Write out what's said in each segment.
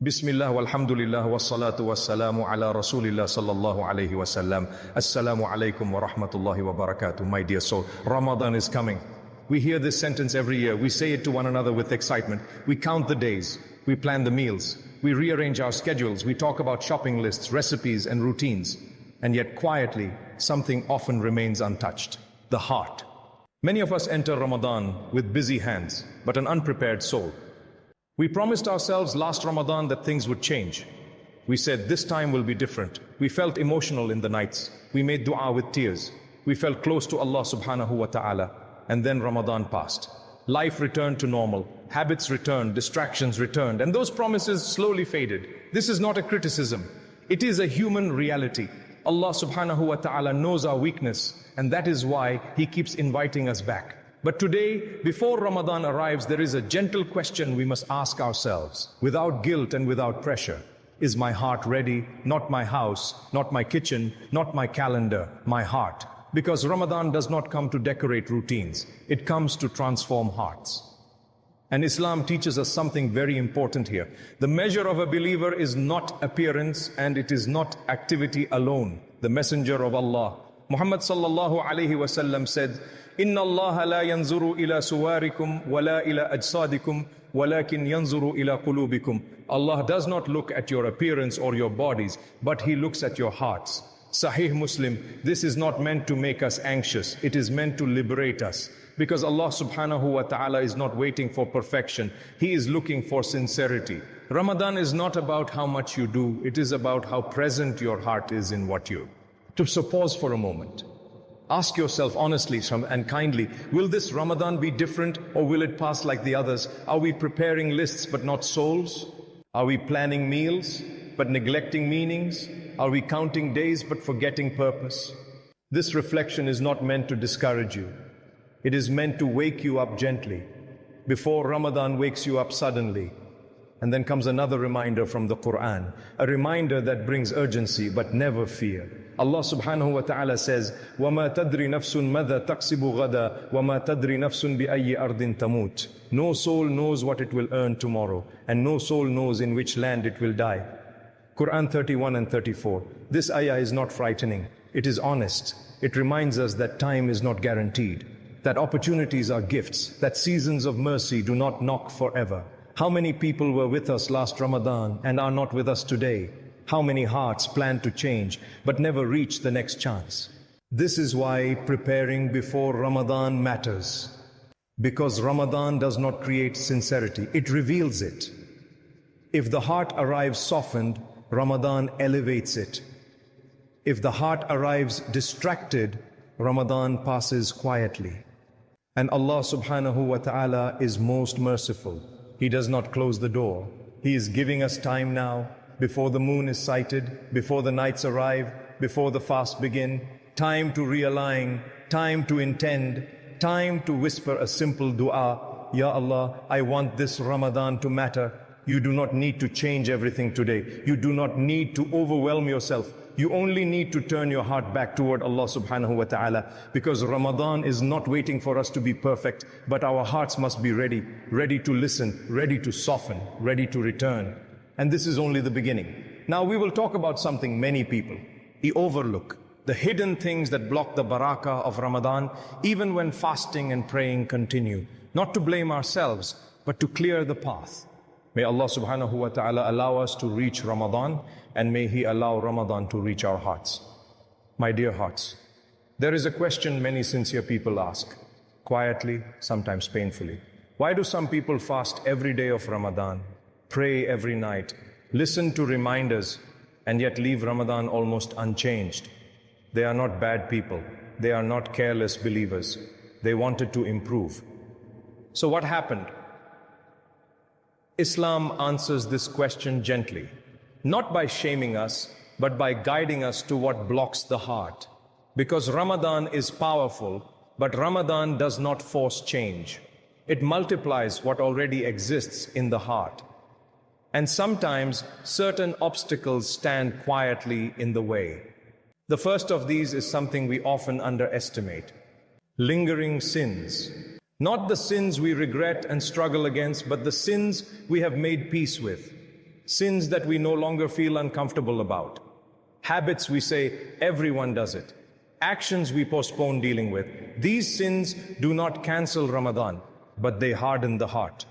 Bismillah walhamdulillah wassalatu wassalamu ala rasulillah sallallahu alayhi wasallam. Assalamu alaikum wa rahmatullahi wa barakatuh. My dear soul, Ramadan is coming. We hear this sentence every year. We say it to one another with excitement. We count the days. We plan the meals. We rearrange our schedules. We talk about shopping lists, recipes and routines. And yet quietly, something often remains untouched. The heart. Many of us enter Ramadan with busy hands, but an unprepared soul. We promised ourselves last Ramadan that things would change. We said this time will be different. We felt emotional in the nights. We made dua with tears. We felt close to Allah subhanahu wa ta'ala. And then Ramadan passed. Life returned to normal. Habits returned. Distractions returned. And those promises slowly faded. This is not a criticism. It is a human reality. Allah subhanahu wa ta'ala knows our weakness. And that is why He keeps inviting us back. But today, before Ramadan arrives, there is a gentle question we must ask ourselves, without guilt and without pressure. Is my heart ready? Not my house, not my kitchen, not my calendar, my heart. Because Ramadan does not come to decorate routines. It comes to transform hearts. And Islam teaches us something very important here. The measure of a believer is not appearance and it is not activity alone. The Messenger of Allah, Muhammad sallallahu alayhi wasallam said, Inna Allah la yanzuru ila suwarikum wa la ila ajsadikum walakin yanzuru ila qulubikum. Allah does not look at your appearance or your bodies, but He looks at your hearts. Sahih Muslim, this is not meant to make us anxious. It is meant to liberate us. Because Allah subhanahu wa ta'ala is not waiting for perfection. He is looking for sincerity. Ramadan is not about how much you do. It is about how present your heart is in what you do. So pause for a moment. Ask yourself honestly and kindly, will this Ramadan be different or will it pass like the others? Are we preparing lists but not souls? Are we planning meals but neglecting meanings? Are we counting days but forgetting purpose? This reflection is not meant to discourage you. It is meant to wake you up gently before Ramadan wakes you up suddenly. And then comes another reminder from the Quran, a reminder that brings urgency but never fear. Allah subhanahu wa ta'ala says, وَمَا تَدْرِ نَفْسٌ مَذَا تَقْسِبُ غَدًا وَمَا تَدْرِ نَفْسٌ بِأَيِّ أَرْضٍ تَمُوتُ. No soul knows what it will earn tomorrow, and no soul knows in which land it will die. Quran 31 and 34. This ayah is not frightening. It is honest. It reminds us that time is not guaranteed, that opportunities are gifts, that seasons of mercy do not knock forever. How many people were with us last Ramadan and are not with us today? How many hearts plan to change but never reach the next chance? This is why preparing before Ramadan matters. Because Ramadan does not create sincerity, it reveals it. If the heart arrives softened, Ramadan elevates it. If the heart arrives distracted, Ramadan passes quietly. And Allah subhanahu wa ta'ala is most merciful. He does not close the door. He is giving us time now, before the moon is sighted, before the nights arrive, before the fast begin, time to realign, time to intend, time to whisper a simple dua. Ya Allah, I want this Ramadan to matter. You do not need to change everything today. You do not need to overwhelm yourself. You only need to turn your heart back toward Allah subhanahu wa ta'ala, because Ramadan is not waiting for us to be perfect, but our hearts must be ready, ready to listen, ready to soften, ready to return. And this is only the beginning. Now we will talk about something many people overlook, the hidden things that block the barakah of Ramadan, even when fasting and praying continue. Not to blame ourselves, but to clear the path. May Allah subhanahu wa ta'ala allow us to reach Ramadan, and may He allow Ramadan to reach our hearts. My dear hearts, there is a question many sincere people ask, quietly, sometimes painfully. Why do some people fast every day of Ramadan, pray every night, listen to reminders, and yet leave Ramadan almost unchanged? They are not bad people. They are not careless believers. They wanted to improve. So what happened? Islam answers this question gently, not by shaming us, but by guiding us to what blocks the heart. Because Ramadan is powerful, but Ramadan does not force change. It multiplies what already exists in the heart. And sometimes certain obstacles stand quietly in the way. The first of these is something we often underestimate: lingering sins. Not the sins we regret and struggle against, but the sins we have made peace with. Sins that we no longer feel uncomfortable about. Habits we say, everyone does it. Actions we postpone dealing with. These sins do not cancel Ramadan, but they harden the heart.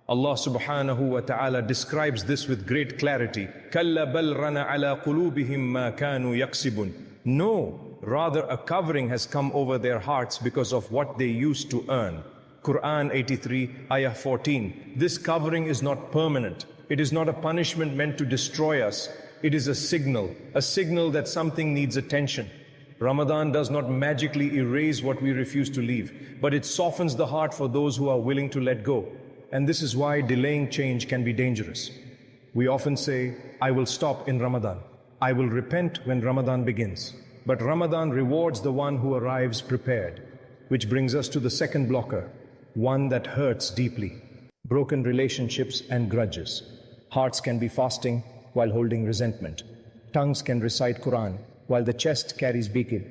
Allah subhanahu wa ta'ala describes this with great clarity. كَلَّا بَلْ رَنَ عَلَى قُلُوبِهِمْ مَا كَانُوا يَكْسِبُونَ. No, rather a covering has come over their hearts because of what they used to earn. Quran 83, ayah 14. This covering is not permanent. It is not a punishment meant to destroy us. It is a signal that something needs attention. Ramadan does not magically erase what we refuse to leave, but it softens the heart for those who are willing to let go. And this is why delaying change can be dangerous. We often say, I will stop in Ramadan. I will repent when Ramadan begins. But Ramadan rewards the one who arrives prepared. Which brings us to the second blocker, one that hurts deeply. Broken relationships and grudges. Hearts can be fasting while holding resentment. Tongues can recite Quran while the chest carries bikir.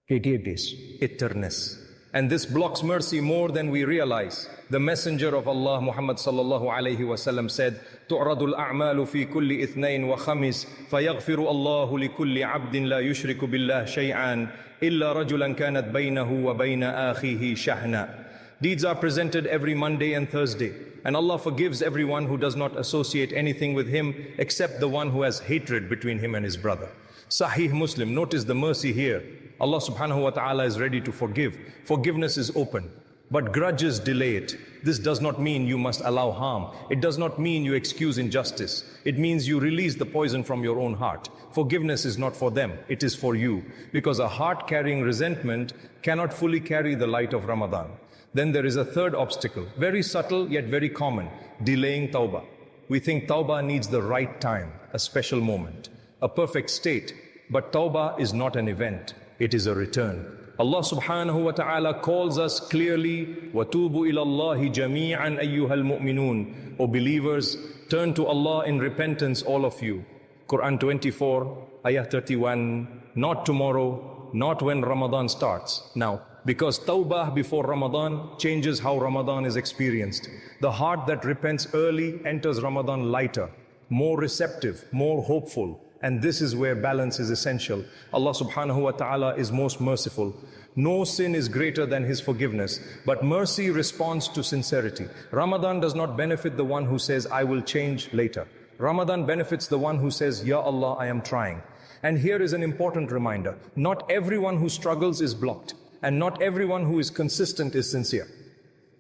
Bitterness. And this blocks mercy more than we realize. The Messenger of Allah, Muhammad sallallahu alayhi wasallam said, تُعْرَضُ الْأَعْمَالُ فِي كُلِّ إِثْنَيْنِ وَخَمِسٍ فَيَغْفِرُ اللَّهُ لِكُلِّ عَبْدٍ لَا يُشْرِكُ بِاللَّهِ شَيْئًا إِلَّا رَجُلًا كَانَتْ بَيْنَهُ وَبَيْنَ آخِهِ شَحْنًا. Deeds are presented every Monday and Thursday, and Allah forgives everyone who does not associate anything with Him except the one who has hatred between him and his brother. Sahih Muslim, notice the mercy here. Allah subhanahu wa ta'ala is ready to forgive. Forgiveness is open, but grudges delay it. This does not mean you must allow harm. It does not mean you excuse injustice. It means you release the poison from your own heart. Forgiveness is not for them, it is for you. Because a heart carrying resentment cannot fully carry the light of Ramadan. Then there is a third obstacle, very subtle yet very common, delaying Tawbah. We think Tawbah needs the right time, a special moment, a perfect state. But Tawbah is not an event, it is a return. Allah subhanahu wa ta'ala calls us clearly, وَتُوبُوا إِلَى اللَّهِ جَمِيعًا أَيُّهَا الْمُؤْمِنُونَ. O believers, turn to Allah in repentance, all of you. Quran 24, ayah 31, not tomorrow, not when Ramadan starts. Now, because Tawbah before Ramadan changes how Ramadan is experienced. The heart that repents early enters Ramadan lighter, more receptive, more hopeful. And this is where balance is essential. Allah subhanahu wa ta'ala is most merciful. No sin is greater than His forgiveness, but mercy responds to sincerity. Ramadan does not benefit the one who says, I will change later. Ramadan benefits the one who says, Ya Allah, I am trying. And here is an important reminder. Not everyone who struggles is blocked, and not everyone who is consistent is sincere.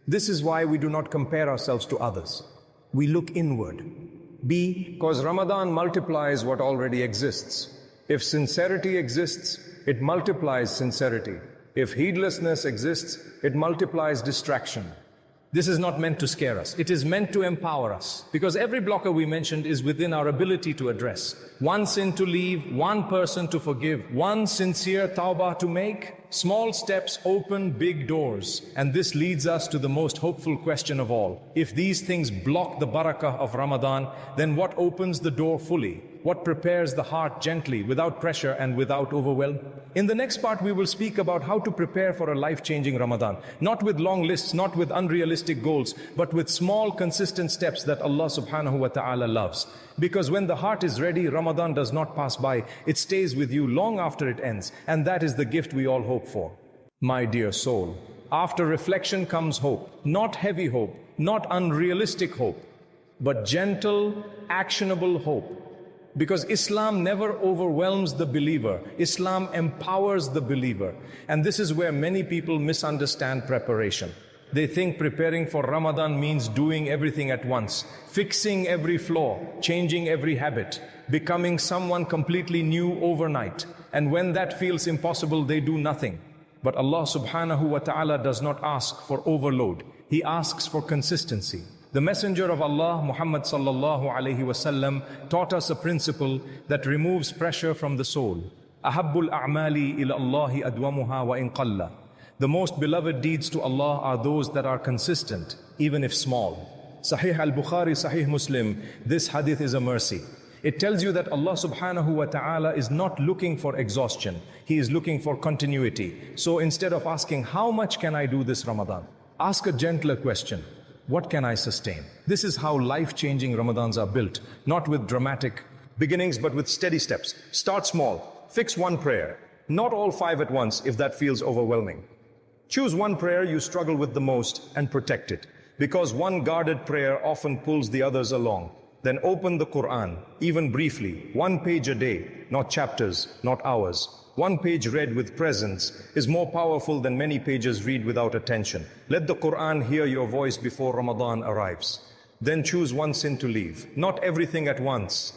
This is why we do not compare ourselves to others. We look inward. Because Ramadan multiplies what already exists. If sincerity exists, it multiplies sincerity. If heedlessness exists, it multiplies distraction. This is not meant to scare us. It is meant to empower us. Because every blocker we mentioned is within our ability to address. One sin to leave, one person to forgive, one sincere tawbah to make. Small steps open big doors. And this leads us to the most hopeful question of all. If these things block the barakah of Ramadan, then what opens the door fully? What prepares the heart gently, without pressure and without overwhelm? In the next part, we will speak about how to prepare for a life-changing Ramadan. Not with long lists, not with unrealistic goals, but with small, consistent steps that Allah subhanahu wa ta'ala loves. Because when the heart is ready, Ramadan does not pass by. It stays with you long after it ends. And that is the gift we all hope for. My dear soul, after reflection comes hope. Not heavy hope, not unrealistic hope, but gentle, actionable hope. Because Islam never overwhelms the believer. Islam empowers the believer. And this is where many people misunderstand preparation. They think preparing for Ramadan means doing everything at once, fixing every flaw, changing every habit, becoming someone completely new overnight. And when that feels impossible, they do nothing. But Allah subhanahu wa ta'ala does not ask for overload. He asks for consistency. The Messenger of Allah, Muhammad sallallahu alayhi wasallam, taught us a principle that removes pressure from the soul. Ahabbul a'mali ila Allahi adwamuha wa in qalla. The most beloved deeds to Allah are those that are consistent, even if small. Sahih al-Bukhari, Sahih Muslim, this hadith is a mercy. It tells you that Allah subhanahu wa ta'ala is not looking for exhaustion. He is looking for continuity. So instead of asking, how much can I do this Ramadan? Ask a gentler question. What can I sustain? This is how life-changing Ramadans are built, not with dramatic beginnings, but with steady steps. Start small. Fix one prayer. Not all 5 at once if that feels overwhelming. Choose one prayer you struggle with the most and protect it, because one guarded prayer often pulls the others along. Then open the Quran, even briefly, 1 page a day, not chapters, not hours. 1 page read with presence is more powerful than many pages read without attention. Let the Quran hear your voice before Ramadan arrives. Then choose one sin to leave, not everything at once.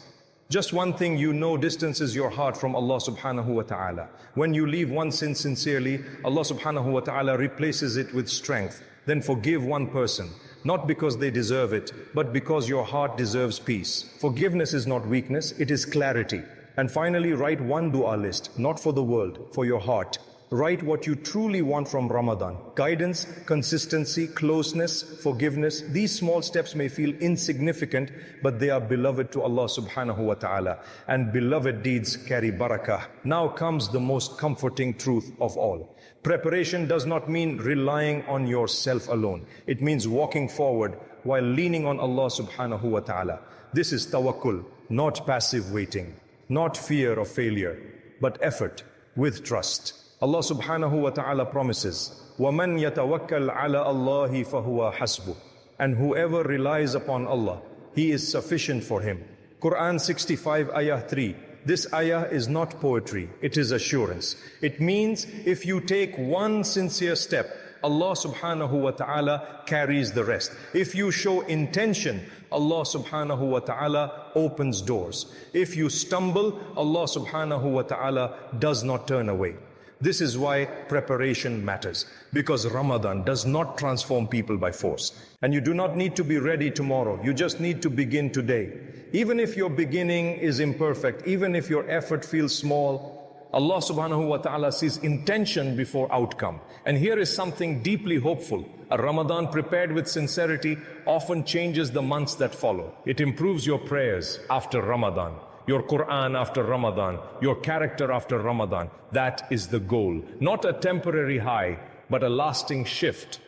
Just one thing you know distances your heart from Allah subhanahu wa ta'ala. When you leave one sin sincerely, Allah subhanahu wa ta'ala replaces it with strength. Then forgive one person, not because they deserve it, but because your heart deserves peace. Forgiveness is not weakness, it is clarity. And finally, write one dua list, not for the world, for your heart. Write what you truly want from Ramadan. Guidance, consistency, closeness, forgiveness. These small steps may feel insignificant, but they are beloved to Allah subhanahu wa ta'ala. And beloved deeds carry barakah. Now comes the most comforting truth of all. Preparation does not mean relying on yourself alone. It means walking forward while leaning on Allah subhanahu wa ta'ala. This is tawakkul, not passive waiting, not fear of failure, but effort with trust. Allah subhanahu wa ta'ala promises, وَمَنْ يَتَوَكَّلْ عَلَى اللَّهِ فَهُوَ حَسْبُهُ. And whoever relies upon Allah, He is sufficient for him. Quran 65 ayah 3. This ayah is not poetry, it is assurance. It means if you take one sincere step, Allah subhanahu wa ta'ala carries the rest. If you show intention, Allah subhanahu wa ta'ala opens doors. If you stumble, Allah subhanahu wa ta'ala does not turn away. This is why preparation matters, because Ramadan does not transform people by force. And you do not need to be ready tomorrow, you just need to begin today. Even if your beginning is imperfect, even if your effort feels small, Allah subhanahu wa ta'ala sees intention before outcome. And here is something deeply hopeful. A Ramadan prepared with sincerity often changes the months that follow. It improves your prayers after Ramadan, your Quran after Ramadan, your character after Ramadan. That is the goal. Not a temporary high, but a lasting shift.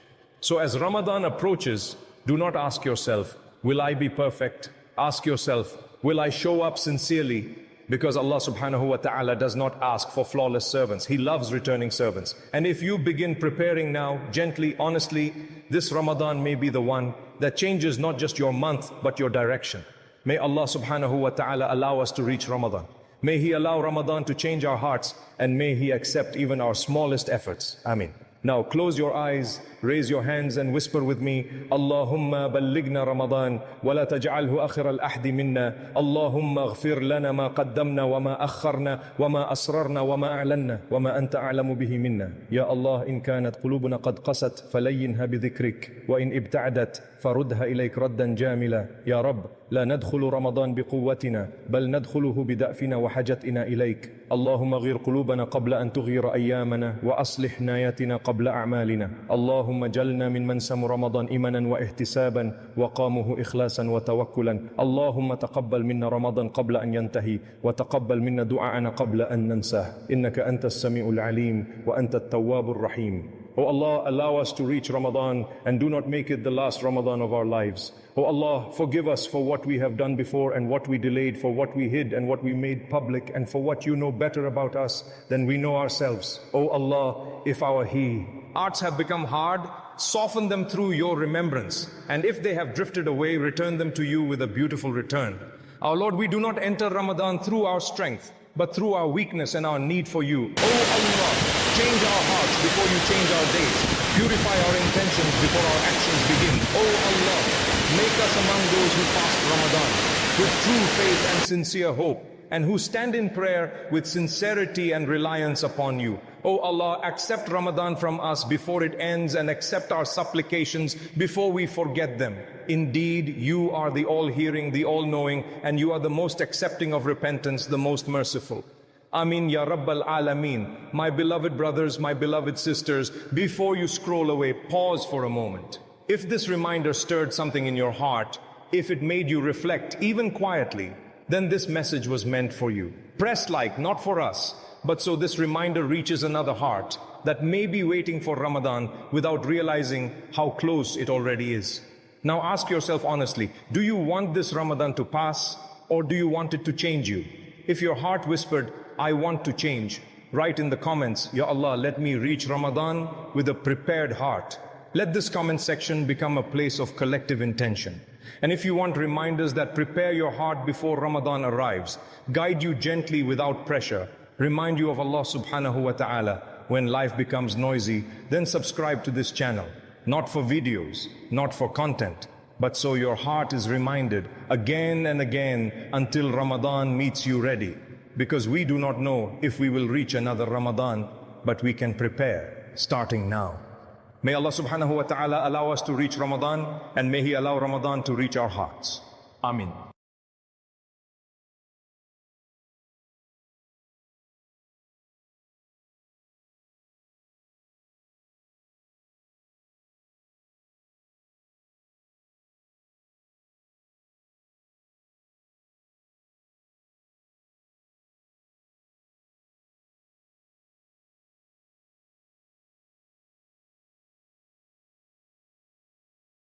So as Ramadan approaches, do not ask yourself, will I be perfect? Ask yourself, will I show up sincerely? Because Allah subhanahu wa ta'ala does not ask for flawless servants. He loves returning servants. And if you begin preparing now, gently, honestly, this Ramadan may be the one that changes not just your month, but your direction. May Allah subhanahu wa ta'ala allow us to reach Ramadan. May He allow Ramadan to change our hearts, and may He accept even our smallest efforts. Ameen. Now close your eyes, raise your hands and whisper with me, Allahumma ballighna Ramadan, wa la taj'alhu akhir al-ahdi minna. Allahumma aghfir lana ma qaddamna wa ma akharna wa ma asrarna wa ma a'lanna wa ma anta a'lamu bihi minna. Ya Allah, in kanat qulubuna qad qasat falayyinha bi dhikrik wa in ibta'adat farudha ilayk raddan jamila. Ya Rabb, لا ندخل رمضان بقوتنا بل ندخله بدأفنا وحاجتنا إليك. اللهم غير قلوبنا قبل أن تغير أيامنا وأصلح ناياتنا قبل أعمالنا. اللهم جلنا من سم رمضان إيمانا واحتسابا وقامه إخلاصا وتوكلا. اللهم تقبل منا رمضان قبل أن ينتهي وتقبل منا دعاءنا قبل أن ننساه. إنك أنت السميع العليم وأنت التواب الرحيم. Oh Allah, allow us to reach Ramadan and do not make it the last Ramadan of our lives. Oh Allah, forgive us for what we have done before and what we delayed, for what we hid and what we made public, and for what you know better about us than we know ourselves. Oh Allah, if our hearts have become hard, soften them through your remembrance. And if they have drifted away, return them to you with a beautiful return. Our Lord, we do not enter Ramadan through our strength, but through our weakness and our need for you. Oh Allah, change our hearts before you change our days. Purify our intentions before our actions begin. Oh Allah, make us among those who fast Ramadan with true faith and sincere hope, and who stand in prayer with sincerity and reliance upon you. Oh Allah, accept Ramadan from us before it ends, and accept our supplications before we forget them. Indeed, you are the all-hearing, the all-knowing, and you are the most accepting of repentance, the most merciful. Ameen ya Rabbal Alameen. My beloved brothers, my beloved sisters, before you scroll away, pause for a moment. If this reminder stirred something in your heart, if it made you reflect, even quietly, then this message was meant for you. Press like, not for us, but so this reminder reaches another heart that may be waiting for Ramadan without realizing how close it already is. Now ask yourself honestly, do you want this Ramadan to pass or do you want it to change you? If your heart whispered, I want to change, write in the comments, Ya Allah, let me reach Ramadan with a prepared heart. Let this comment section become a place of collective intention. And if you want reminders that prepare your heart before Ramadan arrives, guide you gently without pressure, remind you of Allah subhanahu wa ta'ala when life becomes noisy, then subscribe to this channel. Not for videos, not for content, but so your heart is reminded again and again until Ramadan meets you ready. Because we do not know if we will reach another Ramadan, but we can prepare starting now. May Allah subhanahu wa ta'ala allow us to reach Ramadan, and may He allow Ramadan to reach our hearts. Ameen.